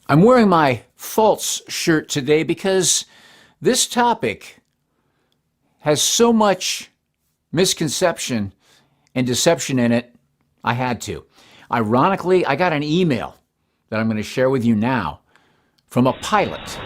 I'm wearing my false shirt today because this topic has so much misconception and deception in it, I had to. Ironically, I got an email that I'm going to share with you now from a pilot.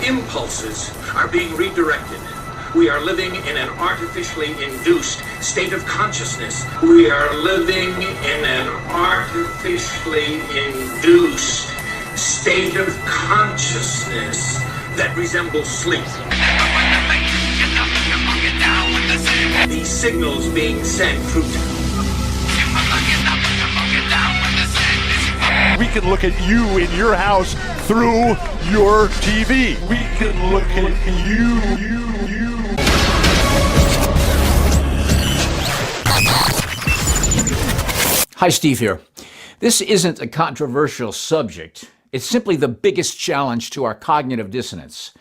Impulses are being redirected. We are living in an artificially induced state of consciousness. We are living in an artificially induced state of consciousness that resembles sleep. These signals being sent through. We can look at you in your house through your TV. We can look at you. Hi, Steve here. This isn't a controversial subject. It's simply the biggest challenge to our cognitive dissonance.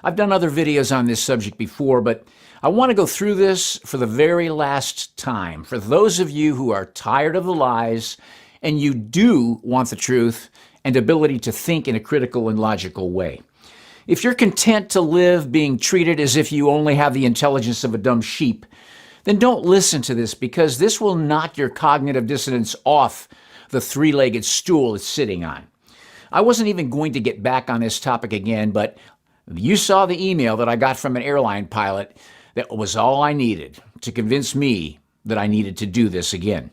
I've done other videos on this subject before, but I want to go through this for the very last time. For those of you who are tired of the lies and you do want the truth and ability to think in a critical and logical way. If you're content to live being treated as if you only have the intelligence of a dumb sheep, then don't listen to this, because this will knock your cognitive dissonance off the three-legged stool it's sitting on. I wasn't even going to get back on this topic again, but you saw the email that I got from an airline pilot. That was all I needed to convince me that I needed to do this again.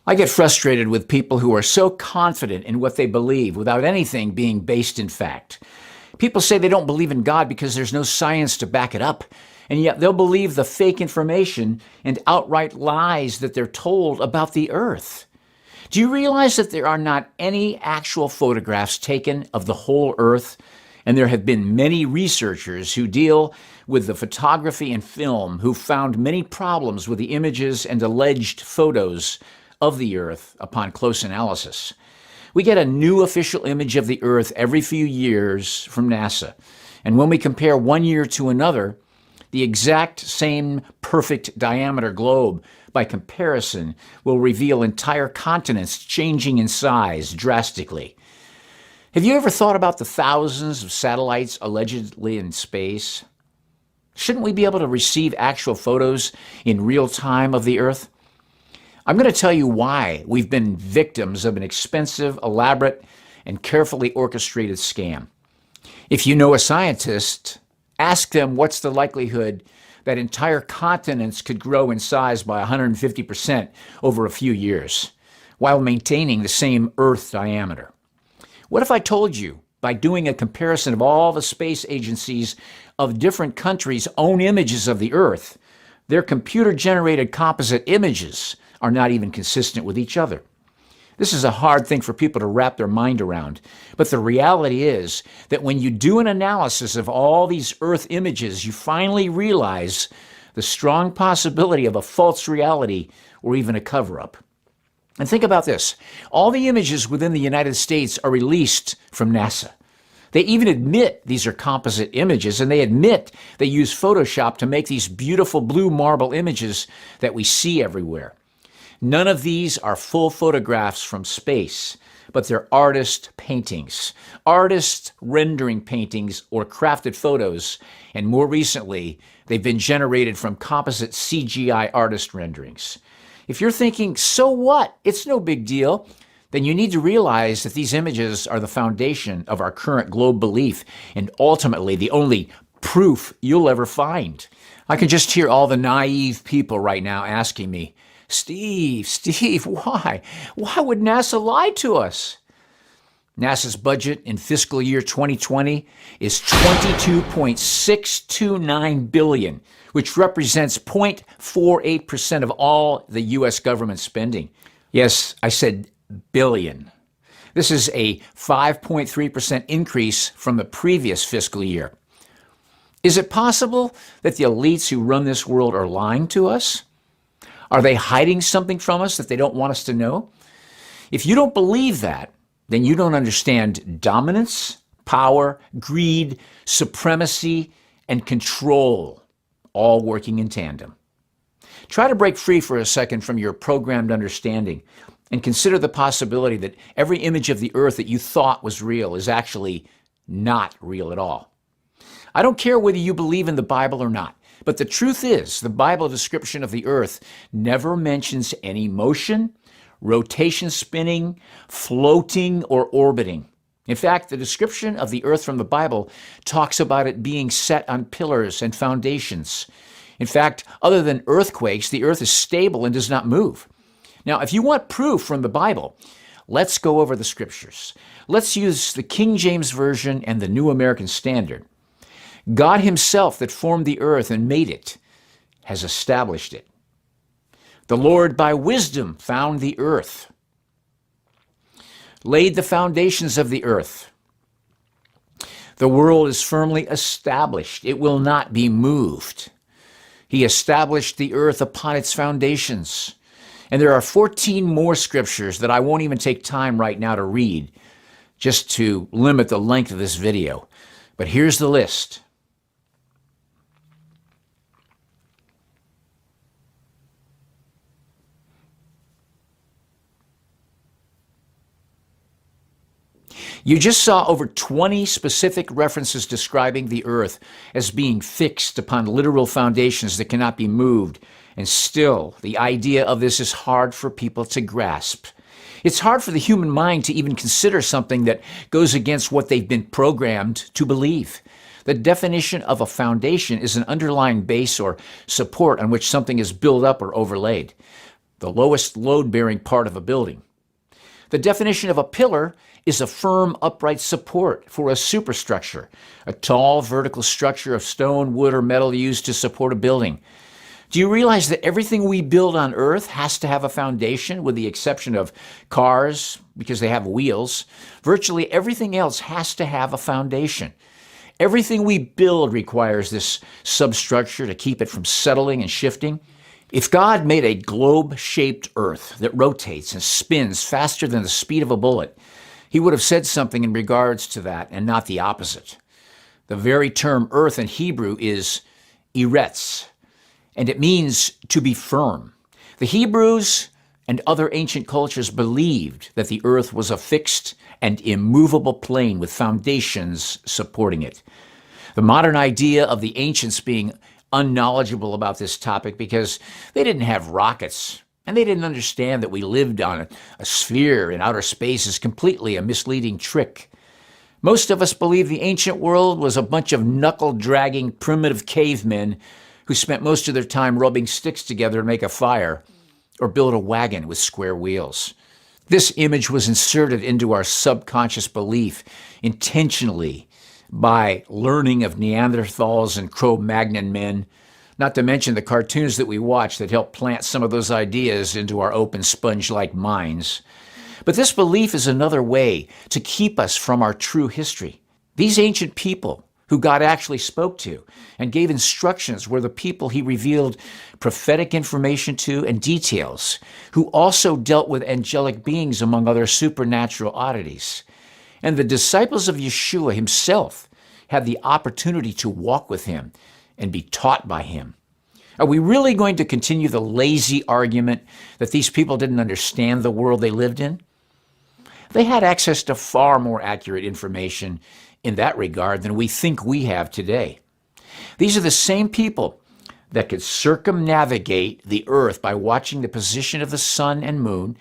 I get frustrated with people who are so confident in what they believe without anything being based in fact. People say they don't believe in God because there's no science to back it up, and yet they'll believe the fake information and outright lies that they're told about the earth. Do you realize that there are not any actual photographs taken of the whole earth? And there have been many researchers who deal with the photography and film who found many problems with the images and alleged photos of the earth upon close analysis. We get a new official image of the earth every few years from NASA. And when we compare one year to another, the exact same perfect diameter globe, by comparison, will reveal entire continents changing in size drastically. Have you ever thought about the thousands of satellites allegedly in space? Shouldn't we be able to receive actual photos in real time of the earth? I'm going to tell you why we've been victims of an expensive, elaborate, and carefully orchestrated scam. If you know a scientist, ask them what's the likelihood that entire continents could grow in size by 150% over a few years, while maintaining the same Earth diameter. What if I told you, by doing a comparison of all the space agencies of different countries' own images of the Earth, their computer-generated composite images are not even consistent with each other? This is a hard thing for people to wrap their mind around. But the reality is that when you do an analysis of all these Earth images, you finally realize the strong possibility of a false reality or even a cover-up. And think about this. All the images within the United States are released from NASA. They even admit these are composite images, and they admit they use Photoshop to make these beautiful blue marble images that we see everywhere. None of these are full photographs from space, but they're artist paintings, artist rendering paintings or crafted photos, and more recently, they've been generated from composite CGI artist renderings. If you're thinking, so what? It's no big deal, then you need to realize that these images are the foundation of our current globe belief and ultimately the only proof you'll ever find. I can just hear all the naive people right now asking me, Steve, why? Why would NASA lie to us? NASA's budget in fiscal year 2020 is $22.629 billion, which represents 0.48% of all the U.S. government spending. Yes, I said billion. This is a 5.3% increase from the previous fiscal year. Is it possible that the elites who run this world are lying to us? Are they hiding something from us that they don't want us to know? If you don't believe that, then you don't understand dominance, power, greed, supremacy, and control, all working in tandem. Try to break free for a second from your programmed understanding and consider the possibility that every image of the earth that you thought was real is actually not real at all. I don't care whether you believe in the Bible or not, but the truth is the Bible description of the earth never mentions any motion, rotation spinning, floating, or orbiting. In fact, the description of the earth from the Bible talks about it being set on pillars and foundations. In fact, other than earthquakes, the earth is stable and does not move. Now, if you want proof from the Bible, let's go over the scriptures. Let's use the King James Version and the New American Standard. God himself that formed the earth and made it has established it. The Lord by wisdom found the earth, laid the foundations of the earth. The world is firmly established. It will not be moved. He established the earth upon its foundations. And there are 14 more scriptures that I won't even take time right now to read, just to limit the length of this video. But here's the list. You just saw over 20 specific references describing the earth as being fixed upon literal foundations that cannot be moved. And still, the idea of this is hard for people to grasp. It's hard for the human mind to even consider something that goes against what they've been programmed to believe. The definition of a foundation is an underlying base or support on which something is built up or overlaid, the lowest load-bearing part of a building. The definition of a pillar is a firm, upright support for a superstructure, a tall, vertical structure of stone, wood, or metal used to support a building. Do you realize that everything we build on Earth has to have a foundation, with the exception of cars, because they have wheels? Virtually everything else has to have a foundation. Everything we build requires this substructure to keep it from settling and shifting. If God made a globe-shaped earth that rotates and spins faster than the speed of a bullet, he would have said something in regards to that and not the opposite. The very term earth in Hebrew is eretz, and it means to be firm. The Hebrews and other ancient cultures believed that the earth was a fixed and immovable plane with foundations supporting it. The modern idea of the ancients being unknowledgeable about this topic because they didn't have rockets and they didn't understand that we lived on a sphere in outer space is completely a misleading trick. Most of us believe the ancient world was a bunch of knuckle-dragging primitive cavemen who spent most of their time rubbing sticks together to make a fire or build a wagon with square wheels. This image was inserted into our subconscious belief intentionally by learning of Neanderthals and Cro-Magnon men, not to mention the cartoons that we watch that help plant some of those ideas into our open sponge-like minds. But this belief is another way to keep us from our true history. These ancient people who God actually spoke to and gave instructions were the people he revealed prophetic information to and details, who also dealt with angelic beings among other supernatural oddities. And the disciples of Yeshua himself had the opportunity to walk with him and be taught by him. Are we really going to continue the lazy argument that these people didn't understand the world they lived in? They had access to far more accurate information in that regard than we think we have today. These are the same people that could circumnavigate the earth by watching the position of the sun and moon,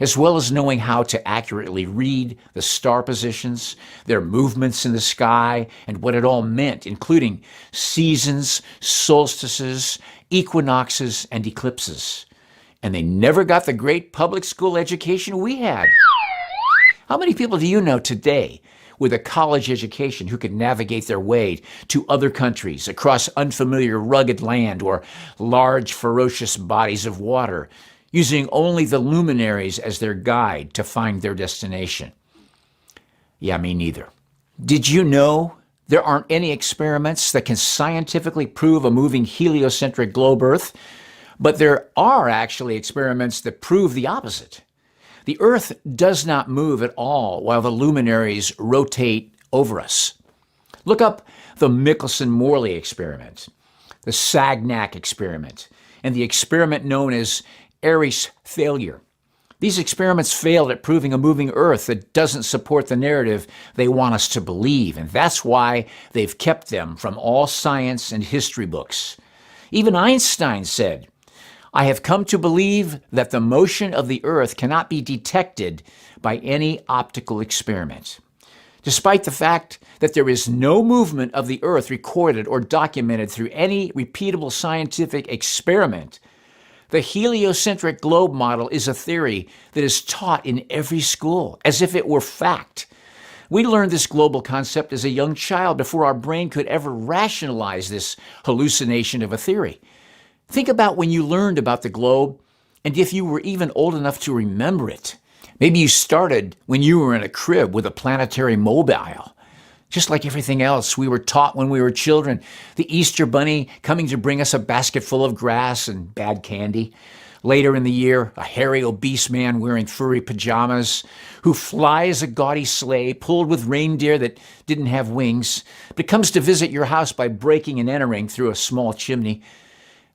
as well as knowing how to accurately read the star positions, their movements in the sky, and what it all meant, including seasons, solstices, equinoxes, and eclipses. And they never got the great public school education we had. How many people do you know today with a college education who could navigate their way to other countries, across unfamiliar rugged land or large ferocious bodies of water, using only the luminaries as their guide to find their destination? Yeah, me neither. Did you know there aren't any experiments that can scientifically prove a moving heliocentric globe Earth? But there are actually experiments that prove the opposite. The Earth does not move at all while the luminaries rotate over us. Look up the Michelson-Morley experiment, the Sagnac experiment, and the experiment known as Airy's failure. These experiments failed at proving a moving Earth that doesn't support the narrative they want us to believe, and that's why they've kept them from all science and history books. Even Einstein said, "I have come to believe that the motion of the Earth cannot be detected by any optical experiment." Despite the fact that there is no movement of the Earth recorded or documented through any repeatable scientific experiment, the heliocentric globe model is a theory that is taught in every school, as if it were fact. We learned this global concept as a young child before our brain could ever rationalize this hallucination of a theory. Think about when you learned about the globe, and if you were even old enough to remember it. Maybe you started when you were in a crib with a planetary mobile. Just like everything else we were taught when we were children, the Easter Bunny coming to bring us a basket full of grass and bad candy. Later in the year, a hairy, obese man wearing furry pajamas who flies a gaudy sleigh pulled with reindeer that didn't have wings, but comes to visit your house by breaking and entering through a small chimney.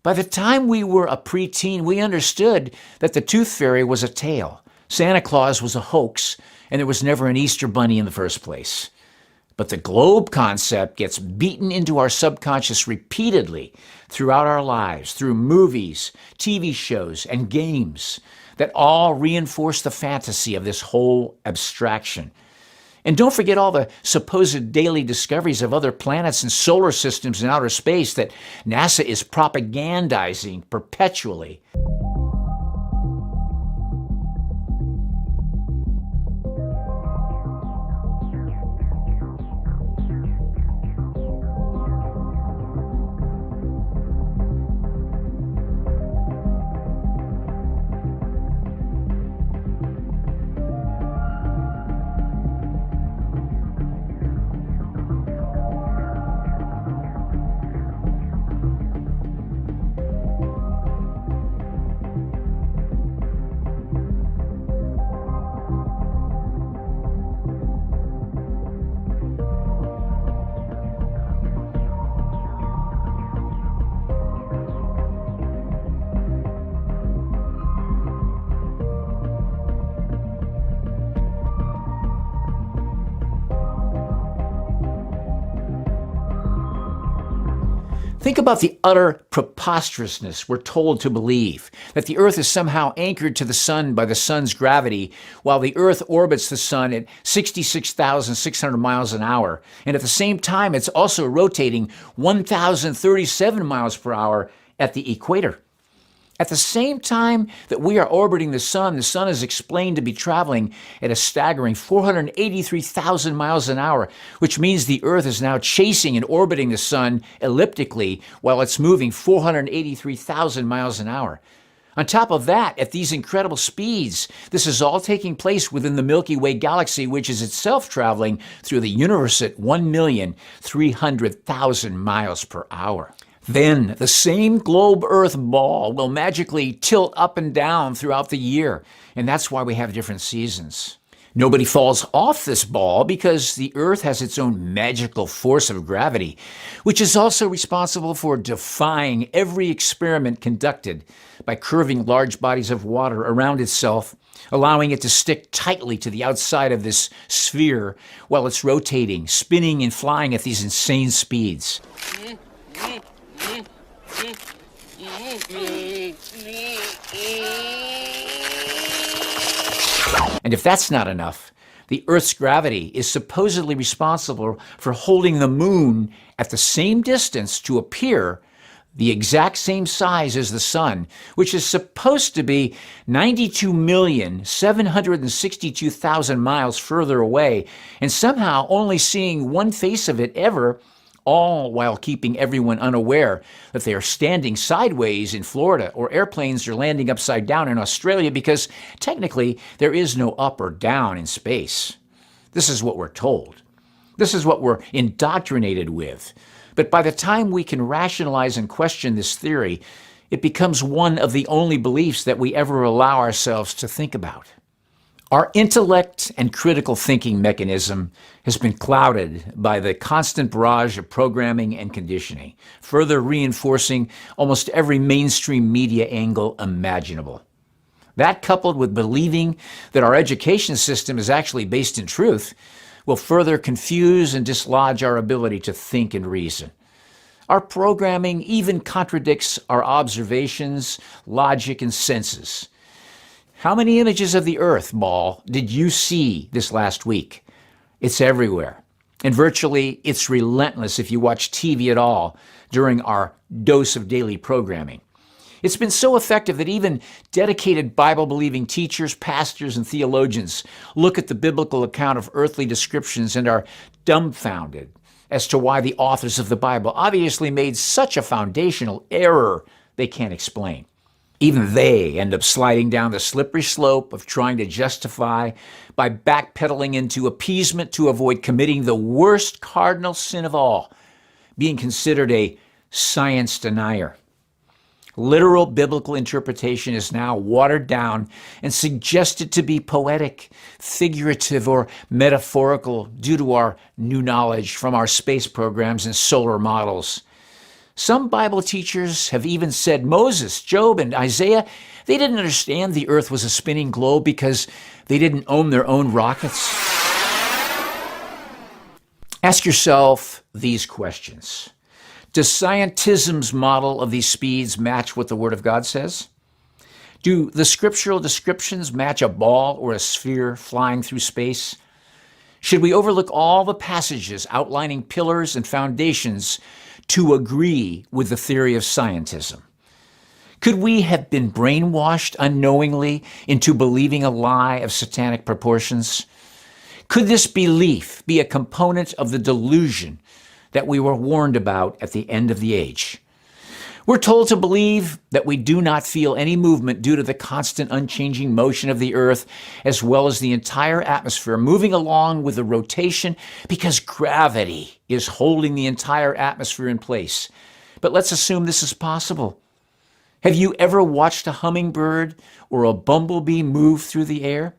By the time we were a preteen, we understood that the Tooth Fairy was a tale, Santa Claus was a hoax, and there was never an Easter Bunny in the first place. But the globe concept gets beaten into our subconscious repeatedly throughout our lives, through movies, TV shows, and games that all reinforce the fantasy of this whole abstraction. And don't forget all the supposed daily discoveries of other planets and solar systems in outer space that NASA is propagandizing perpetually. Think about the utter preposterousness we're told to believe, that the Earth is somehow anchored to the sun by the sun's gravity, while the Earth orbits the sun at 66,600 miles an hour, and at the same time it's also rotating 1,037 miles per hour at the equator. At the same time that we are orbiting the sun is explained to be traveling at a staggering 483,000 miles an hour, which means the Earth is now chasing and orbiting the sun elliptically while it's moving 483,000 miles an hour. On top of that, at these incredible speeds, this is all taking place within the Milky Way galaxy, which is itself traveling through the universe at 1,300,000 miles per hour. Then the same globe Earth ball will magically tilt up and down throughout the year, and that's why we have different seasons. Nobody falls off this ball because the Earth has its own magical force of gravity, which is also responsible for defying every experiment conducted by curving large bodies of water around itself, allowing it to stick tightly to the outside of this sphere while it's rotating, spinning, and flying at these insane speeds. And if that's not enough, the Earth's gravity is supposedly responsible for holding the moon at the same distance to appear the exact same size as the sun, which is supposed to be 92,762,000 miles further away, and somehow only seeing one face of it ever, all while keeping everyone unaware that they are standing sideways in Florida or airplanes are landing upside down in Australia because technically there is no up or down in space. This is what we're told. This is what we're indoctrinated with. But by the time we can rationalize and question this theory, it becomes one of the only beliefs that we ever allow ourselves to think about. Our intellect and critical thinking mechanism has been clouded by the constant barrage of programming and conditioning, further reinforcing almost every mainstream media angle imaginable. That, coupled with believing that our education system is actually based in truth, will further confuse and dislodge our ability to think and reason. Our programming even contradicts our observations, logic, and senses. How many images of the Earth ball did you see this last week? It's everywhere. And virtually, it's relentless if you watch TV at all during our dose of daily programming. It's been so effective that even dedicated Bible-believing teachers, pastors, and theologians look at the biblical account of earthly descriptions and are dumbfounded as to why the authors of the Bible obviously made such a foundational error they can't explain. Even they end up sliding down the slippery slope of trying to justify by backpedaling into appeasement to avoid committing the worst cardinal sin of all, being considered a science denier. Literal biblical interpretation is now watered down and suggested to be poetic, figurative, or metaphorical due to our new knowledge from our space programs and solar models. Some Bible teachers have even said Moses, Job, and Isaiah, they didn't understand the Earth was a spinning globe because they didn't own their own rockets. Ask yourself these questions. Does scientism's model of these speeds match what the Word of God says? Do the scriptural descriptions match a ball or a sphere flying through space? Should we overlook all the passages outlining pillars and foundations to agree with the theory of scientism? Could we have been brainwashed unknowingly into believing a lie of satanic proportions? Could this belief be a component of the delusion that we were warned about at the end of the age? We're told to believe that we do not feel any movement due to the constant unchanging motion of the Earth, as well as the entire atmosphere moving along with the rotation because gravity is holding the entire atmosphere in place. But let's assume this is possible. Have you ever watched a hummingbird or a bumblebee move through the air?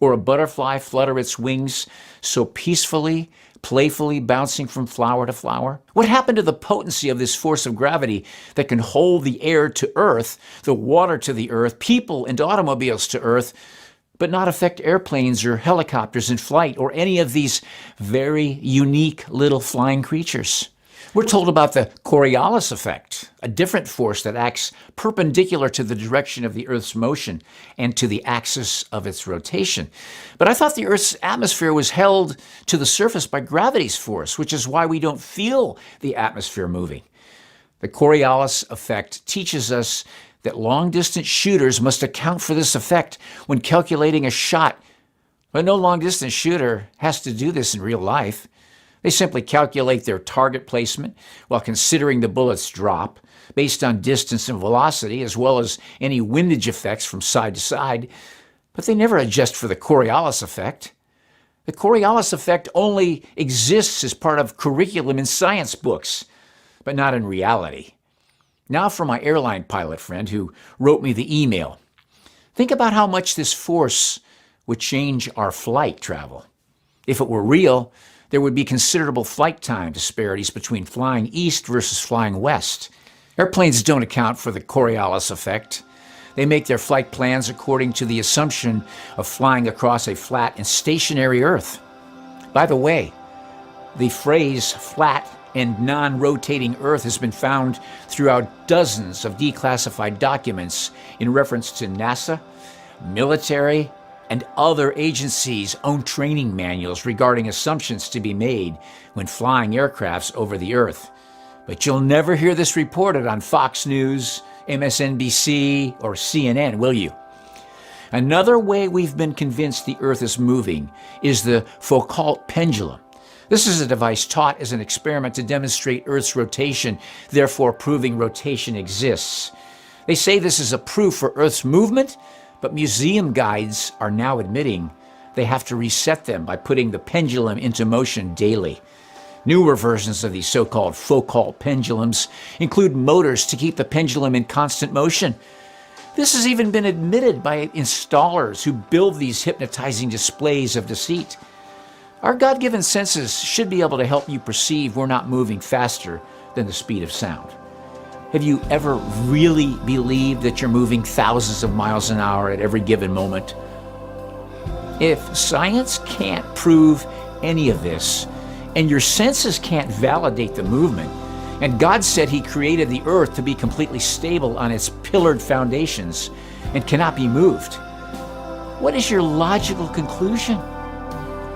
Or a butterfly flutter its wings so peacefully, playfully bouncing from flower to flower? What happened to the potency of this force of gravity that can hold the air to earth, the water to the earth, people and automobiles to earth, but not affect airplanes or helicopters in flight or any of these very unique little flying creatures? We're told about the Coriolis effect, a different force that acts perpendicular to the direction of the Earth's motion and to the axis of its rotation. But I thought the Earth's atmosphere was held to the surface by gravity's force, which is why we don't feel the atmosphere moving. The Coriolis effect teaches us that long-distance shooters must account for this effect when calculating a shot. But no long-distance shooter has to do this in real life. They simply calculate their target placement while considering the bullet's drop, based on distance and velocity, as well as any windage effects from side to side, but they never adjust for the Coriolis effect. The Coriolis effect only exists as part of curriculum in science books, but not in reality. Now for my airline pilot friend who wrote me the email. Think about how much this force would change our flight travel. If it were real, there would be considerable flight time disparities between flying east versus flying west. Airplanes don't account for the Coriolis effect. They make their flight plans according to the assumption of flying across a flat and stationary Earth. By the way, the phrase flat and non-rotating Earth has been found throughout dozens of declassified documents in reference to NASA, military, and other agencies' own training manuals regarding assumptions to be made when flying aircrafts over the Earth. But you'll never hear this reported on Fox News, MSNBC, or CNN, will you? Another way we've been convinced the Earth is moving is the Foucault pendulum. This is a device taught as an experiment to demonstrate Earth's rotation, therefore proving rotation exists. They say this is a proof for Earth's movement, but museum guides are now admitting they have to reset them by putting the pendulum into motion daily. Newer versions of these so-called Foucault pendulums include motors to keep the pendulum in constant motion. This has even been admitted by installers who build these hypnotizing displays of deceit. Our God-given senses should be able to help you perceive we're not moving faster than the speed of sound. Have you ever really believed that you're moving thousands of miles an hour at every given moment? If science can't prove any of this, and your senses can't validate the movement, and God said He created the earth to be completely stable on its pillared foundations and cannot be moved, what is your logical conclusion?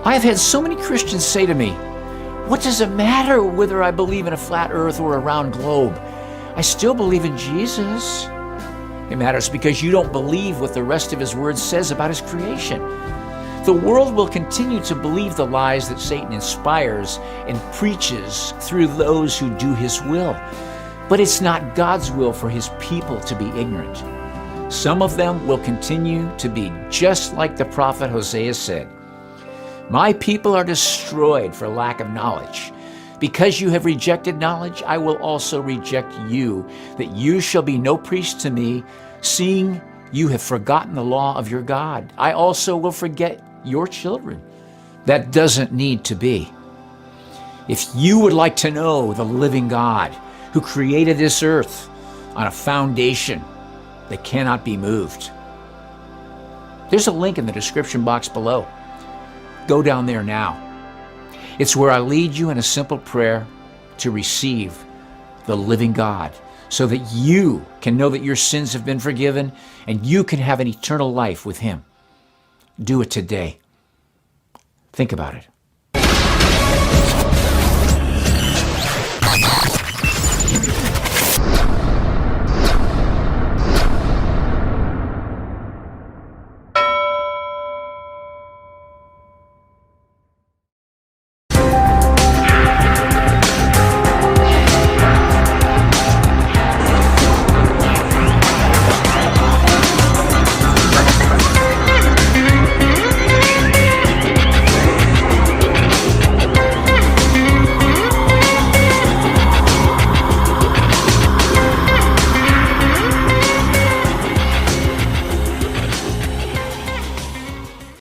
I have had so many Christians say to me, "What does it matter whether I believe in a flat earth or a round globe? I still believe in Jesus." It matters because you don't believe what the rest of His Word says about His creation. The world will continue to believe the lies that Satan inspires and preaches through those who do his will. But it's not God's will for His people to be ignorant. Some of them will continue to be just like the prophet Hosea said, "My people are destroyed for lack of knowledge. Because you have rejected knowledge, I will also reject you, that you shall be no priest to me, seeing you have forgotten the law of your God. I also will forget your children." That doesn't need to be. If you would like to know the living God who created this earth on a foundation that cannot be moved, there's a link in the description box below. Go down there now. It's where I lead you in a simple prayer to receive the living God so that you can know that your sins have been forgiven and you can have an eternal life with Him. Do it today. Think about it.